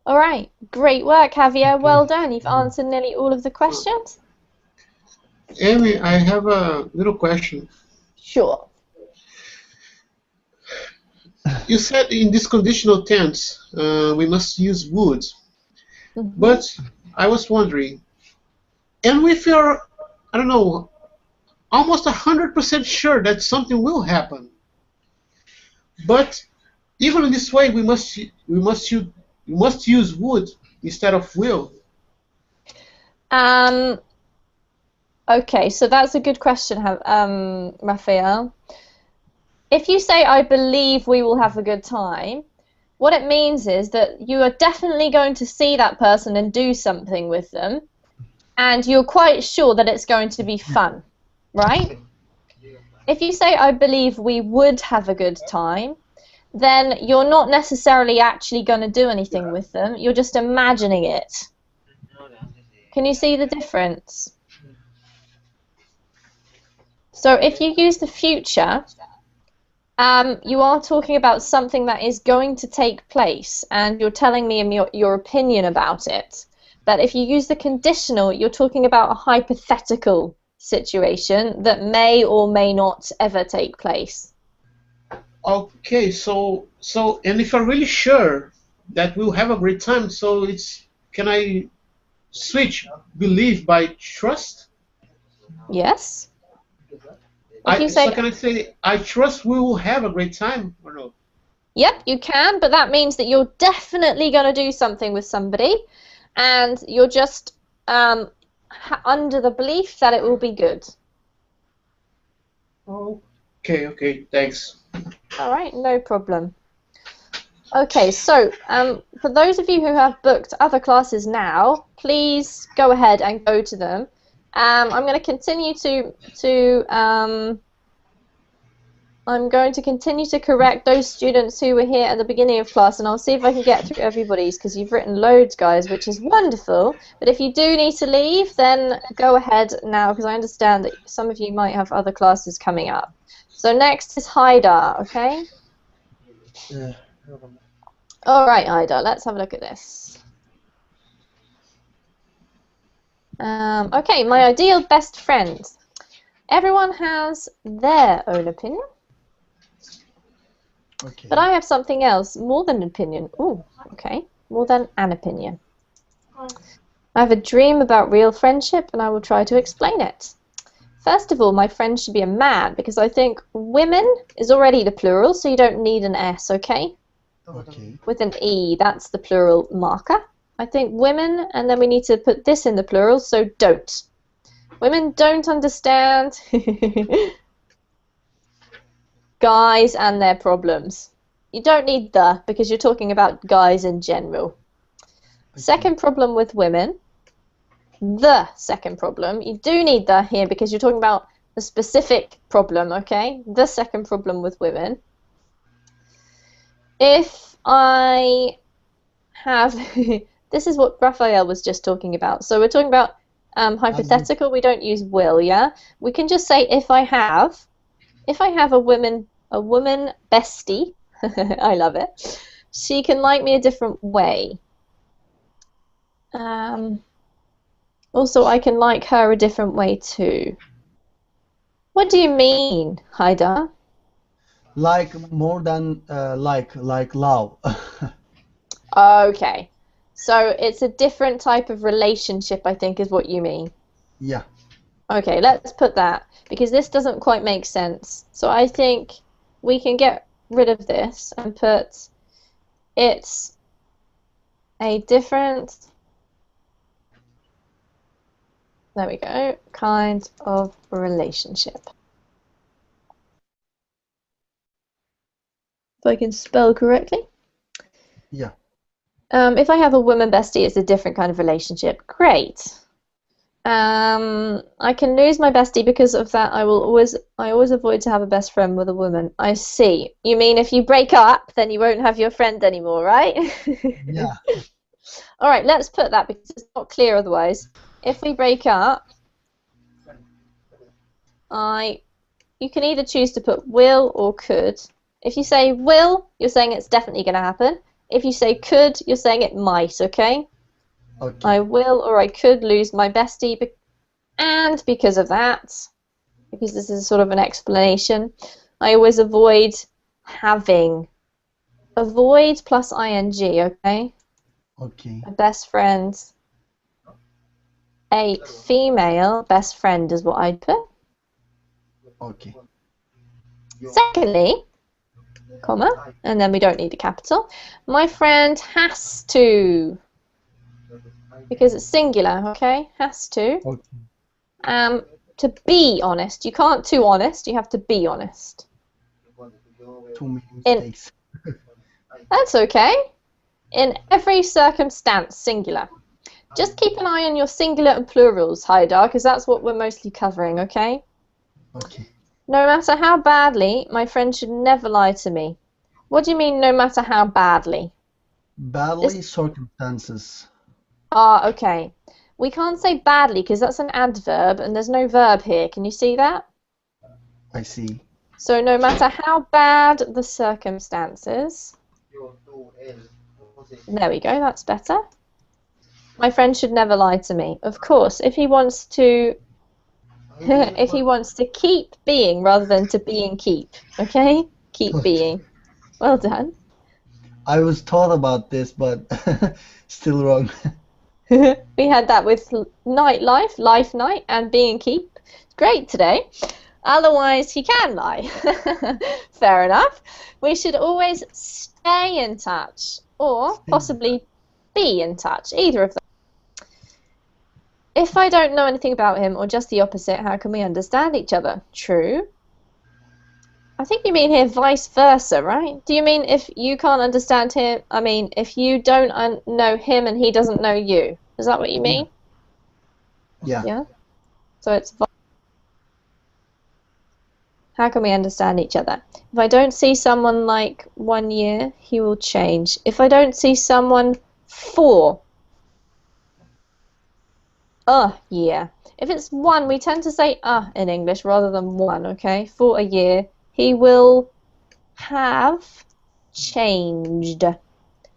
Speaker 1: All right, great work, Javier. Well done. You've answered nearly all of the questions.
Speaker 3: Amy, I have a little question.
Speaker 1: Sure.
Speaker 3: You said in this conditional tense we must use would,
Speaker 1: Mhm.
Speaker 3: but I was wondering, and if you're, I don't know, almost 100% sure that something will happen, but even in this way we must use would instead of will.
Speaker 1: Okay, so that's a good question, Raphael. If you say, I believe we will have a good time, what it means is that you are definitely going to see that person and do something with them, and you're quite sure that it's going to be fun, right? If you say, I believe we would have a good time, then you're not necessarily actually going to do anything with them, you're just imagining it. Can you see the difference? So if you use the future, you are talking about something that is going to take place, and you're telling me your opinion about it. But if you use the conditional, you're talking about a hypothetical situation that may or may not ever take place.
Speaker 3: Okay, so and if I'm really sure that we'll have a great time, so can I switch believe by trust?
Speaker 1: Yes. If you say,
Speaker 3: so can I say I trust we will have a great time or no?
Speaker 1: Yep, you can, but that means that you're definitely going to do something with somebody, and you're just under the belief that it will be good.
Speaker 3: Okay, thanks.
Speaker 1: All right, no problem. Okay, so for those of you who have booked other classes now, please go ahead and go to them. I'm going to continue to I'm going to continue to correct those students who were here at the beginning of class, and I'll see if I can get through everybody's, because you've written loads, guys, which is wonderful. But if you do need to leave, then go ahead now, because I understand that some of you might have other classes coming up. So next is Haidar, okay?
Speaker 6: Yeah.
Speaker 1: All right, Haidar, let's have a look at this. Okay, my ideal best friend. Everyone has their own opinion.
Speaker 6: Okay.
Speaker 1: But I have something else, more than an opinion. Ooh, okay, more than an opinion. I have a dream about real friendship, and I will try to explain it. First of all, my friend should be a man, because I think women is already the plural, so you don't need an S, okay?
Speaker 6: Okay.
Speaker 1: With an E, that's the plural marker. I think women, and then we need to put this in the plural, so don't. Women don't understand guys and their problems. You don't need the, because you're talking about guys in general.
Speaker 6: Okay.
Speaker 1: Second problem with women, the second problem. You do need the here because you're talking about the specific problem, okay? The second problem with women. If I have, this is what Raphael was just talking about. So we're talking about hypothetical. We don't use will, yeah? We can just say if I have a woman bestie, I love it, she can like me a different way. Also, I can like her a different way too. What do you mean, Haidar?
Speaker 6: Like more than like love.
Speaker 1: Okay. So it's a different type of relationship, I think, is what you mean.
Speaker 6: Yeah.
Speaker 1: Okay, let's put that, because this doesn't quite make sense. So I think we can get rid of this and put it's a different, there we go, kind of relationship. If I can spell correctly.
Speaker 6: Yeah.
Speaker 1: If I have a woman bestie, it's a different kind of relationship. Great. I can lose my bestie because of that. I always avoid to have a best friend with a woman. I see. You mean if you break up, then you won't have your friend anymore, right?
Speaker 6: Yeah.
Speaker 1: All right, let's put that because it's not clear otherwise. If we break up, you can either choose to put will or could. If you say will, you're saying it's definitely going to happen. If you say could, you're saying it might, okay?
Speaker 6: Okay.
Speaker 1: I will or I could lose my bestie, and because of that, because this is sort of an explanation, I always avoid having. Avoid plus ing, okay?
Speaker 6: Okay.
Speaker 1: A best friend. A female best friend is what I'd put.
Speaker 6: Okay.
Speaker 1: Secondly, comma, and then we don't need a capital. My friend has to, because it's singular, okay? Has to.
Speaker 6: Okay.
Speaker 1: To be honest. You can't too honest, you have to be honest.
Speaker 6: Too many mistakes.
Speaker 1: That's okay. In every circumstance, singular. Just keep an eye on your singular and plurals, Haidar, because that's what we're mostly covering, okay?
Speaker 6: Okay.
Speaker 1: No matter how badly, my friend should never lie to me. What do you mean, no matter how badly?
Speaker 6: Badly circumstances.
Speaker 1: Ah, okay. We can't say badly because that's an adverb and there's no verb here. Can you see that?
Speaker 6: I see.
Speaker 1: So no matter how bad the circumstances. There we go, that's better. My friend should never lie to me. Of course, if he wants to if he wants to keep being rather than to be and keep, okay? Keep being. Well done.
Speaker 6: I was taught about this, but still wrong.
Speaker 1: We had that with nightlife, life night, and being keep. It's great today. Otherwise, he can lie. Fair enough. We should always stay in touch, or possibly be in touch. Either of them. If I don't know anything about him, or just the opposite, how can we understand each other? True. I think you mean here vice versa, right? Do you mean if you can't understand him, I mean if you don't know him and he doesn't know you? Is that what you mean?
Speaker 6: Yeah.
Speaker 1: Yeah. So it's How can we understand each other? If I don't see someone like 1 year, he will change. If I don't see someone for a year. If it's 1, we tend to say in English rather than 1, okay? For a year, he will have changed.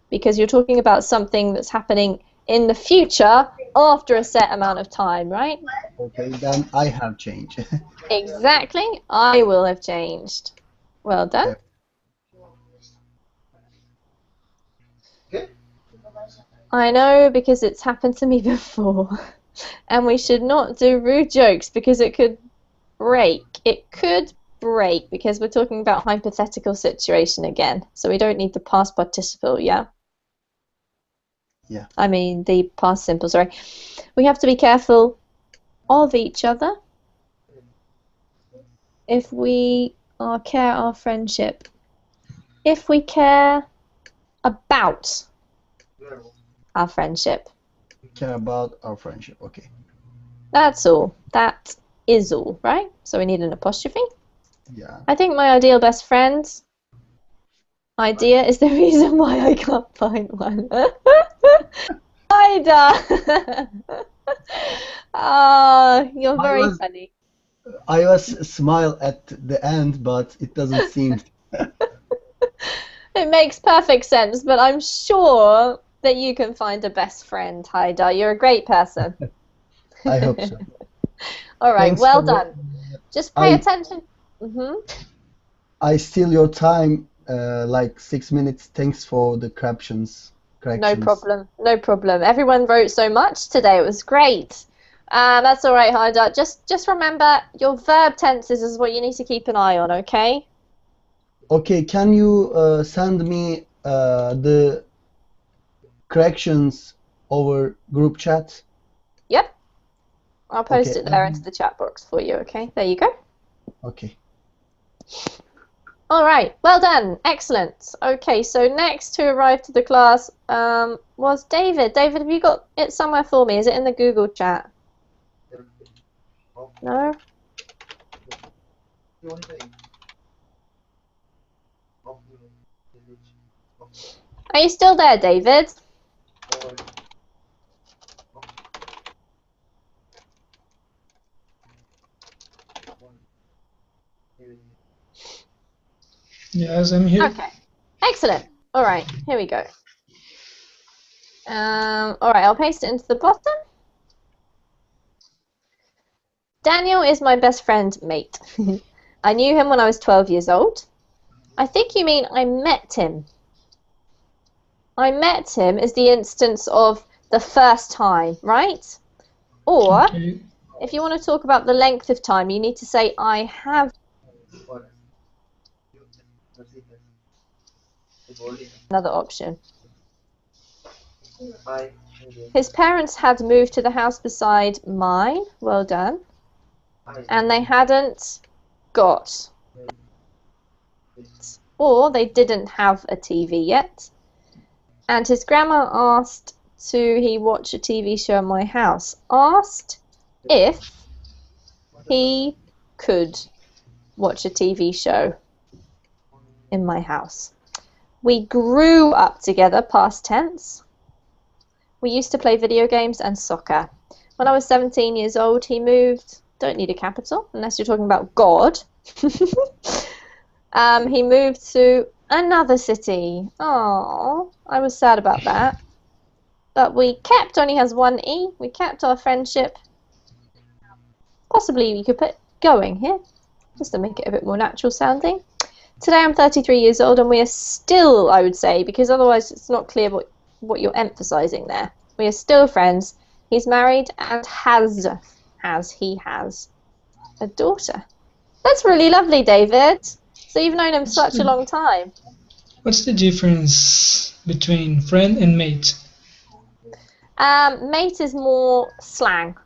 Speaker 1: Because you're talking about something that's happening in the future after a set amount of time, right?
Speaker 6: Okay, then I have changed.
Speaker 1: Exactly. I will have changed. Well done.
Speaker 3: Okay.
Speaker 1: I know because it's happened to me before. And we should not do rude jokes because it could break. It could break because we're talking about hypothetical situation again. So we don't need the past participle, yeah?
Speaker 6: Yeah.
Speaker 1: I mean the past simple, sorry. We have to be careful of each other if we care our friendship. If we care about our friendship.
Speaker 6: Care about our friendship. Okay.
Speaker 1: That's all. That is all, right? So we need an apostrophe.
Speaker 6: Yeah.
Speaker 1: I think my ideal best friend idea is the reason why I can't find one. Ida! Oh, you're very funny.
Speaker 6: I was smile at the end, but it doesn't seem.
Speaker 1: It makes perfect sense, but I'm sure that you can find a best friend, Haida. You're a great person.
Speaker 6: I hope so.
Speaker 1: All right,
Speaker 6: Thanks
Speaker 1: well
Speaker 6: for
Speaker 1: done. Just pay attention.
Speaker 6: I steal your time, like 6 minutes. Thanks for the corrections.
Speaker 1: No problem. No problem. Everyone wrote so much today. It was great. That's all right, Haida. Just remember your verb tenses is what you need to keep an eye on, okay?
Speaker 6: Okay, can you send me the corrections over group chat?
Speaker 1: Yep. I'll post
Speaker 6: Okay,
Speaker 1: it there into the chat box for you, okay? There you go.
Speaker 6: Okay.
Speaker 1: All right. Well done. Excellent. Okay, so next to arrive to the class was David. David, have you got it somewhere for me? Is it in the Google chat? No? Are you still there, David?
Speaker 7: Yes, I'm here.
Speaker 1: Okay. Excellent. All right. Here we go. All right. I'll paste it into the bottom. Daniel is my best friend mate. I knew him when I was 12 years old. I think you mean I met him. I met him is the instance of the first time, right? Or,
Speaker 7: Okay.
Speaker 1: if you want to talk about the length of time, you need to say I have. Another option. His parents had moved to the house beside mine. Well done. And they hadn't got. Or they didn't have a TV yet. And his grandma asked he watch a TV show in my house. Asked if he could watch a TV show in my house. We grew up together, past tense. We used to play video games and soccer. When I was 17 years old, he moved. Don't need a capital, unless you're talking about God. He moved to another city. Oh, I was sad about that. But we kept, only has one E, we kept our friendship. Possibly you could put going here, just to make it a bit more natural sounding. Today I'm 33 years old and we are still, I would say, because otherwise it's not clear what you're emphasizing there. We are still friends. He's married and has a daughter. That's really lovely, David. So you've known him such a long time.
Speaker 7: What's the difference between friend and mate?
Speaker 1: Mate is more slang.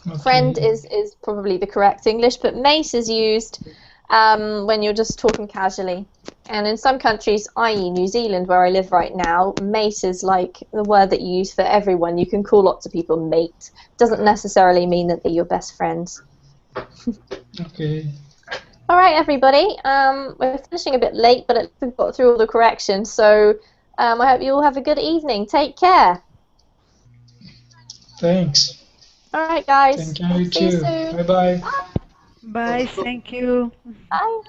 Speaker 7: Okay.
Speaker 1: Friend is probably the correct English, but mate is used when you're just talking casually. And in some countries, i.e. New Zealand, where I live right now, mate is like the word that you use for everyone. You can call lots of people mate. Doesn't necessarily mean that they're your best friends.
Speaker 7: Okay.
Speaker 1: All right, everybody. We're finishing a bit late, but at least we've got through all the corrections. So I hope you all have a good evening. Take care.
Speaker 7: Thanks.
Speaker 1: All right, guys.
Speaker 7: Thank you
Speaker 1: See you
Speaker 7: too.
Speaker 1: soon.
Speaker 7: Bye bye.
Speaker 2: Bye, thank you.
Speaker 1: Bye.